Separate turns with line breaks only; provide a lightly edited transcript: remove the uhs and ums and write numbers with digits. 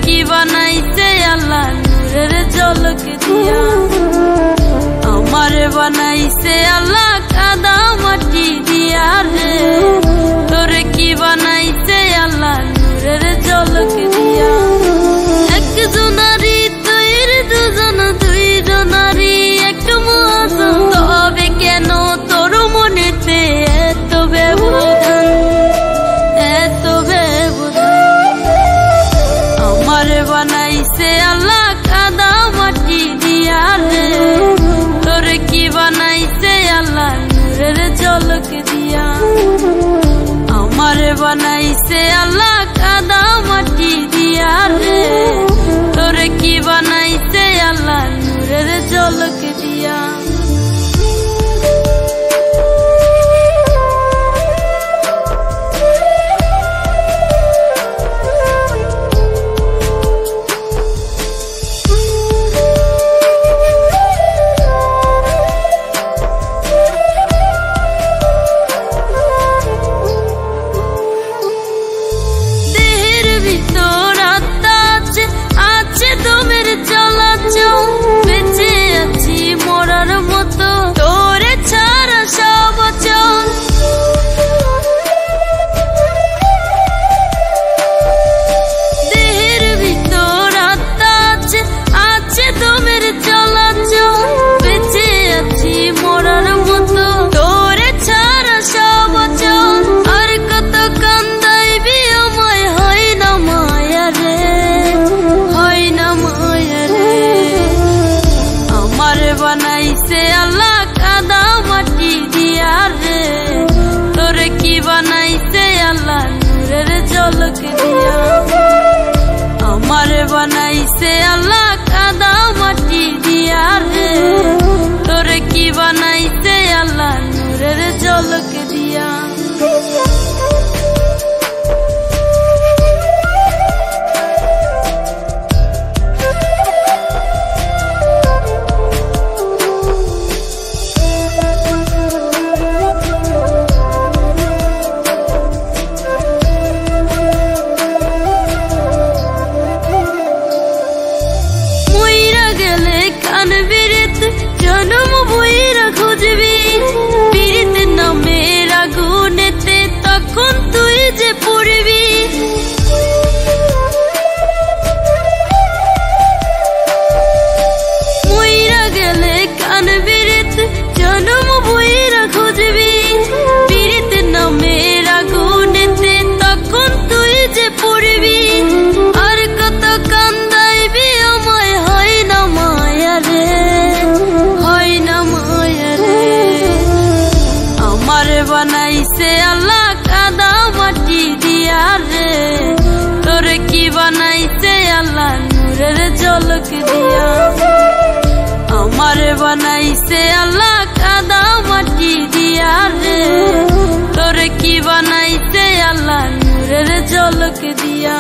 की बनाइसे अल्लाह नूरेर झलक दिया। हमारे बनाइसे अल्लाह कादा माटी दिया रे। तोरे की बनाइसे अल्लाह नूरेर झलक दिया। एक जनारी तैर दुजन दुई जनारी एक महाजन तबे केन तोर मनेते एत व्यवधान एत व्यवधान। हमारे बनाइसे अल्लाह कादा माटी दिया रे। तोरे की बनाइसे अल्लाह नूरेर झलक दिया। हमारे बनाइसे अल्लाह कादा माटी दिया रे। तोरे की बनाइसे अल्लाह नूरेर झलक दिया। বেঁচে আছি মরার মতো তোরে ছাড়া সব চল। দেহের ভিতর আত্মা আছে আছে দমের চলাচল। বেঁচে আছি মরার মতো তোরে ছাড়া সব চল। আর কত কান্দাইবি আমায় হয় না মায়া রে হয় না মায়া রে। हमारे बनाइसे अल्लाह कादा माटी दिया रे। तोरे की बनाइसे अल्लाह नूरेर झलक दिया। हमारे बनाइसे अल्लाह कादा माटी दिया रे। तोरे की बनाइसे अल्लाह नूरेर झलक दिया। जन्म बইরা খুঁজবি পীড়িত নামের আগুনেতে তখন তুই যে পড়বি। মইরা গেলে কানবিরিত জন্ম বইরা খুঁজবি পীড়িত নামের আগুনেতে তখন তুই যে পড়বি। আর কত কান্দাইবি আমায় হয় না মায়া রে হয় না মায়া রে। हमारे बनाइसे अल्लाह कादा माटी दिया रे। तोरे की बनाइसे अल्लाह नूरेर झलक दिया। हमारे बनाइसे अल्लाह कादा माटी दिया रे। तोरे की बनाइसे अल्लाह नूरेर झलक दिया।